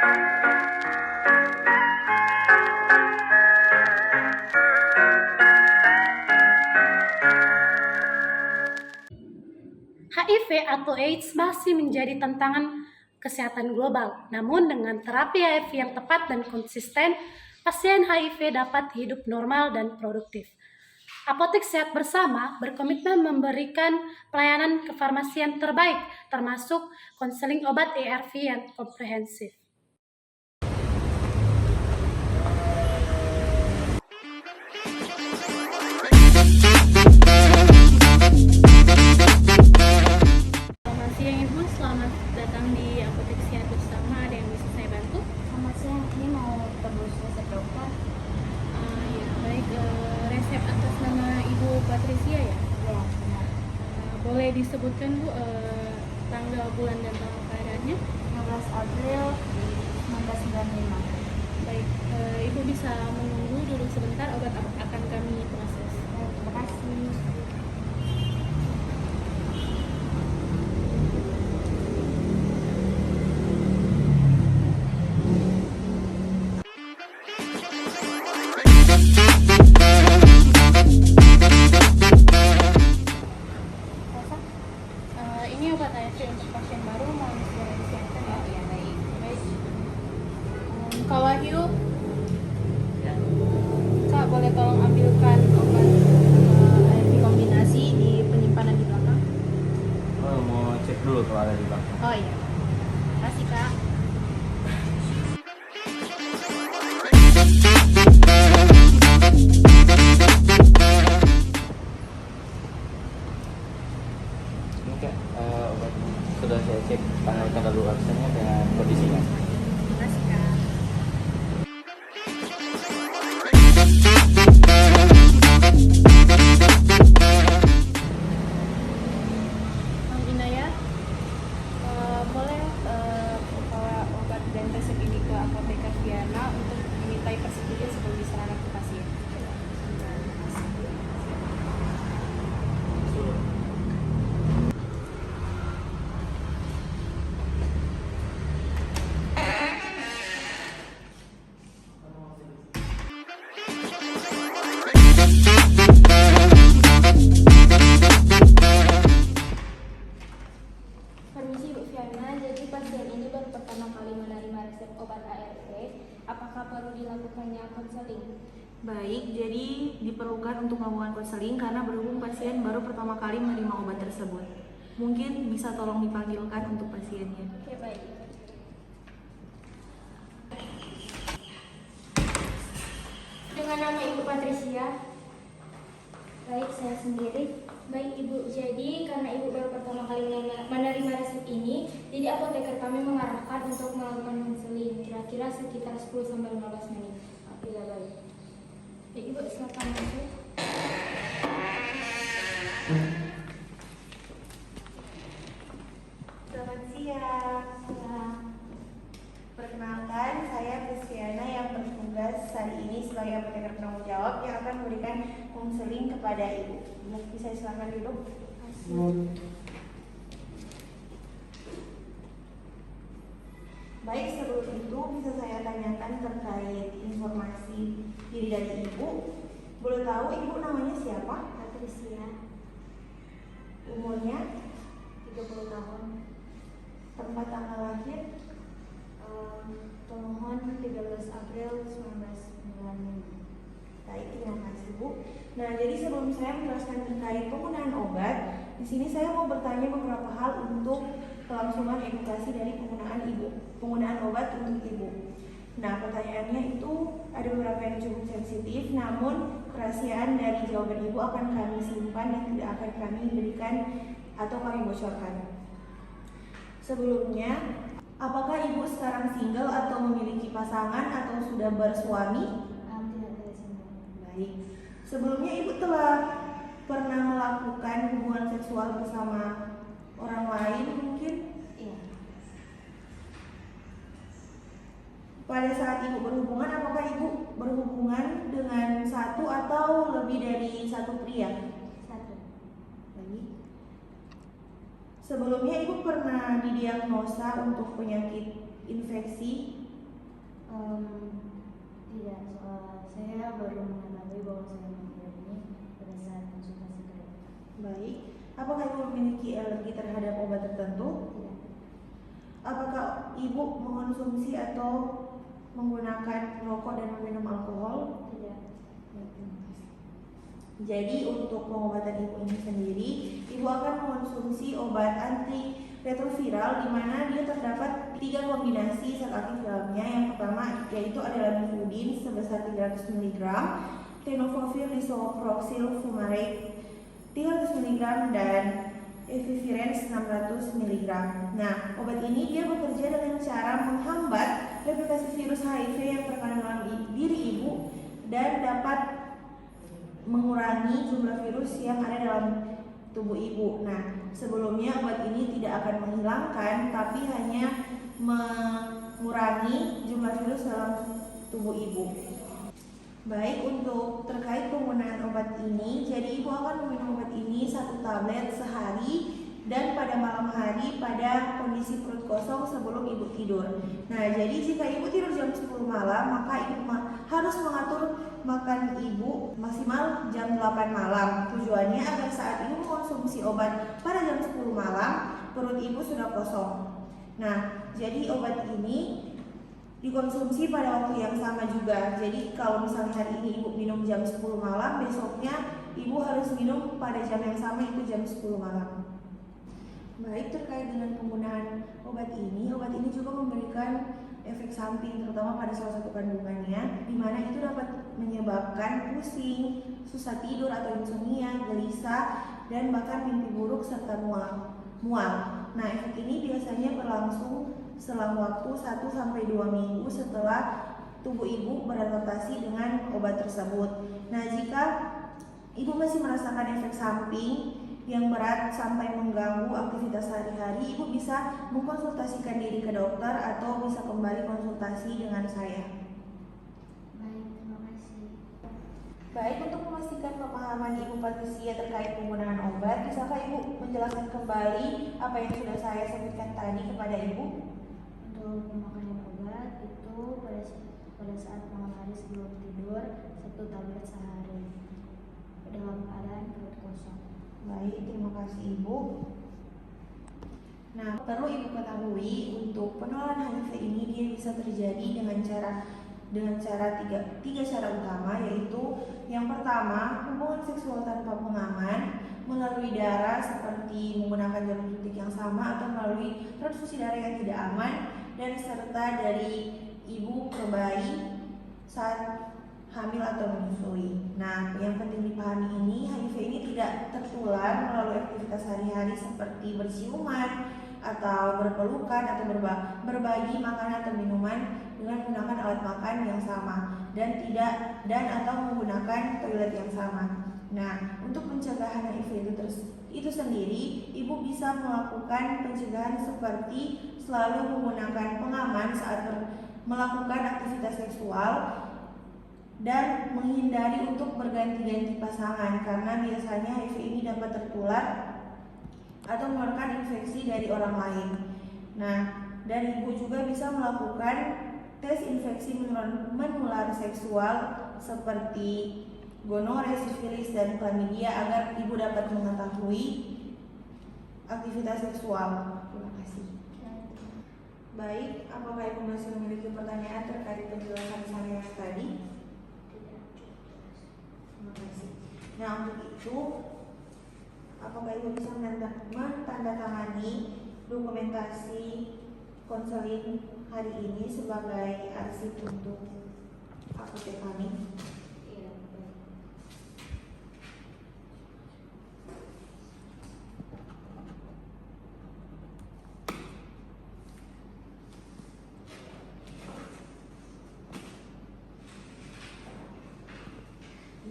HIV atau AIDS masih menjadi tantangan kesehatan global. Namun dengan terapi HIV yang tepat dan konsisten, pasien HIV dapat hidup normal dan produktif. Apotek Sehat Bersama berkomitmen memberikan pelayanan kefarmasian terbaik, termasuk konseling obat ARV yang komprehensif. Selamat siang Ibu, selamat datang di Apotek Sehat Bersama. Ada yang bisa saya bantu? Selamat siang, ini mau tebus resep dokter. Ya, baik. Resep atas nama Ibu Patricia ya? Ya, benar. Boleh disebutkan Bu tanggal, bulan, dan tahun kelahirannya? 15 April 1995. Baik, Ibu bisa menunggu dulu sebentar, obat akan kami proses. Terima kasih. Ini obat ARV untuk pasien baru, mau segera disiapkan ya? Ya, baik. Baik. Kak Wahyu, Kak boleh tolong ambilkan obat ARV kombinasi di penyimpanan di belakang? Oh, mau cek dulu kalau ada di belakang. Oh iya. Terima kasih Kak. Ini Kak, obat sudah saya cek tanggal kadaluarsanya dengan kondisinya. Terima kasih Kak. Bang Inaya, boleh bawa obat dan resep ini ke apoteker Viana untuk dimintai persetujuan sebelum diserahkan ke pasien. Permisi Bu Fiana, jadi pasien ini baru pertama kali menerima resep obat ARV. Apakah perlu dilakukannya konseling? Baik, jadi diperlukan untuk melakukan konseling karena berhubung pasien baru pertama kali menerima obat tersebut. Mungkin bisa tolong dipanggilkan untuk pasiennya. Oke, baik. Dengan nama Ibu Patricia. Baik, saya sendiri. Baik Ibu, jadi karena Ibu baru pertama kali menerima resep ini, jadi apoteker kami mengarahkan untuk melakukan konseling kira-kira sekitar 10-15 menit. Apabila baik. Baik Ibu, silakan masuk. Selamat siang. Perkenalkan, saya Cristiana yang bertugas hari ini sebagai apoteker penanggung jawab yang akan memberikan konseling kepada Ibu. Bisa silakan duduk. Baik, sebelum itu bisa saya tanyakan terkait informasi diri dari Ibu. Boleh tahu Ibu namanya siapa? Patricia, Umurnya, 30 tahun. tempat tanggal lahir, Pemohon 13 April 1995. Baik, terima kasih Bu. Nah, jadi sebelum saya menjelaskan terkait penggunaan obat, di sini saya mau bertanya beberapa hal untuk kelangsungan edukasi dari penggunaan obat untuk Ibu. Nah, pertanyaannya itu ada beberapa yang cukup sensitif, namun kerahasiaan dari jawaban Ibu akan kami simpan dan tidak akan kami berikan atau kami bocorkan. Sebelumnya, apakah Ibu sekarang single atau memiliki pasangan atau sudah bersuami? Tidak ada single. Baik. Sebelumnya Ibu telah pernah melakukan hubungan seksual bersama orang lain mungkin? Iya. Pada saat Ibu berhubungan, apakah Ibu berhubungan dengan satu atau lebih dari satu pria? Satu. Baik. Sebelumnya Ibu pernah didiagnosa untuk penyakit infeksi Tidak, saya baru mengetahui bahwa saya memiliki ini pada saat konsultasi ke dokter. Baik. Apakah ibu memiliki alergi terhadap obat tertentu? Tidak. Apakah ibu mengonsumsi atau menggunakan rokok dan meminum alkohol? Tidak. Jadi untuk pengobatan ibu ini sendiri, ibu akan mengonsumsi obat antiretroviral di mana dia terdapat 3 kombinasi zat aktif dalamnya. Yang pertama yaitu adalah nifudin sebesar 300 mg, tenofovir disoproxil fumarate 300 mg dan eviviren 600 mg. Nah, obat ini dia bekerja dengan cara menghambat replikasi virus HIV yang terkandung dalam diri ibu dan dapat mengurangi jumlah virus yang ada dalam tubuh ibu. Nah, sebelumnya obat ini tidak akan menghilangkan tapi hanya mengurangi jumlah virus dalam tubuh ibu. Baik, untuk terkait penggunaan obat ini, jadi ibu akan meminum obat ini 1 tablet sehari dan pada malam hari pada kondisi perut kosong sebelum ibu tidur. Nah, jadi jika ibu tidur jam 10 malam, maka ibu harus mengatur makan ibu maksimal jam 8 malam. Tujuannya agar saat ibu mengkonsumsi obat pada jam 10 malam, perut ibu sudah kosong. Nah, jadi obat ini dikonsumsi pada waktu yang sama juga. Jadi kalau misalnya hari ini ibu minum jam 10 malam, besoknya ibu harus minum pada jam yang sama, itu jam 10 malam. Baik, terkait dengan penggunaan obat ini juga memberikan efek samping terutama pada salah satu kandungannya, di mana itu dapat menyebabkan pusing, susah tidur atau insomnia, gelisah, dan bahkan mimpi buruk serta mual. Nah, efek ini biasanya berlangsung selang waktu 1-2 minggu setelah tubuh ibu beradaptasi dengan obat tersebut. Nah, jika ibu masih merasakan efek samping yang berat sampai mengganggu aktivitas sehari-hari, ibu bisa mengkonsultasikan diri ke dokter atau bisa kembali konsultasi dengan saya. Baik, terima kasih. Baik, untuk memastikan pemahaman Ibu Patricia terkait penggunaan obat, bisakah Ibu menjelaskan kembali apa yang sudah saya sebutkan tadi kepada Ibu? Untuk pemakaian obat itu pada saat malam hari sebelum tidur 1 tablet sehari dalam keadaan perut kosong. Baik, terima kasih Ibu. Nah, perlu Ibu ketahui untuk penularan HIV ini dia bisa terjadi dengan cara tiga cara utama, yaitu yang pertama hubungan seksual tanpa pengaman melalui darah seperti menggunakan jarum suntik yang sama atau melalui transfusi darah yang tidak aman, dan serta dari ibu ke bayi saat hamil atau menyusui. Nah, yang penting dipahami ini, HIV ini tidak tertular melalui aktivitas sehari-hari seperti berciuman atau berpelukan atau berbagi makanan atau minuman dengan menggunakan alat makan yang sama dan atau menggunakan toilet yang sama. Nah, untuk pencegahan HIV itu sendiri, ibu bisa melakukan pencegahan seperti selalu menggunakan pengaman saat melakukan aktivitas seksual dan menghindari untuk berganti-ganti pasangan karena biasanya HIV ini dapat tertular atau menularkan infeksi dari orang lain. Nah, dan ibu juga bisa melakukan tes infeksi menular seksual seperti gonore, sifilis, dan chlamydia agar ibu dapat mengetahui aktivitas seksual. Terima kasih. Baik, apakah ibu masih memiliki pertanyaan terkait penjelasan saya tadi? Terima kasih. Nah, untuk itu, apakah ibu bisa menandatangani dokumentasi konseling hari ini sebagai arsip untuk apotek kami? Iya, baik.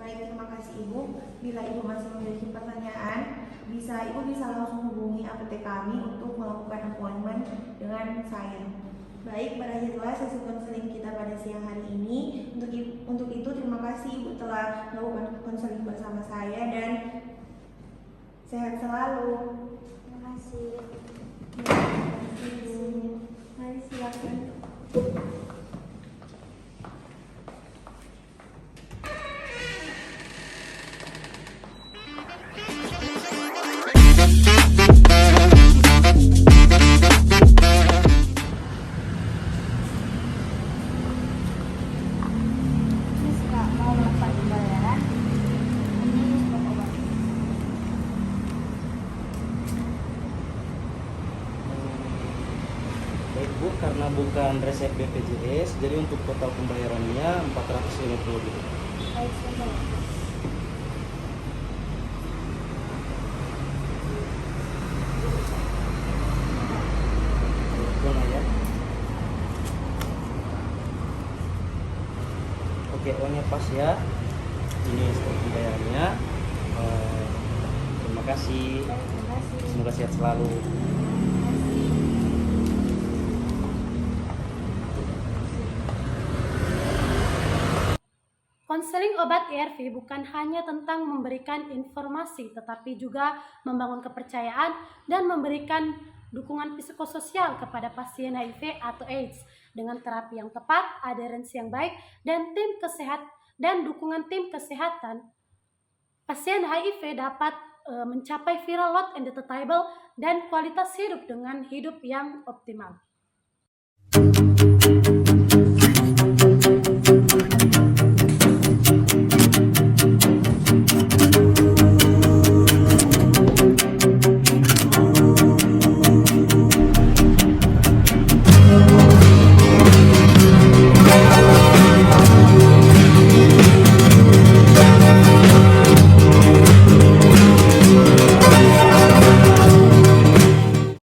Baik, terima kasih Ibu. Bila Ibu masih memiliki pertanyaan, Ibu bisa langsung hubungi apotek kami untuk melakukan appointment dengan saya. Baik, berakhirlah sesi konseling kita pada siang hari ini. Untuk itu terima kasih Ibu telah melakukan konseling bersama saya dan sehat selalu. Terima kasih. Terima kasih Ibu. Mari silakan. Baik Bu, karena bukan resep BPJS, jadi untuk total pembayarannya 450 gitu. Baik, sebentar. Boleh ya. Oke, uangnya pas ya. Ini untuk pembayarannya. Terima kasih. Baik, terima kasih. Semoga sehat selalu. Konseling obat ARV bukan hanya tentang memberikan informasi, tetapi juga membangun kepercayaan dan memberikan dukungan psikososial kepada pasien HIV atau AIDS dengan terapi yang tepat, adherensi yang baik, dan dukungan tim kesehatan. Pasien HIV dapat mencapai viral load and detectable dan kualitas hidup dengan hidup yang optimal.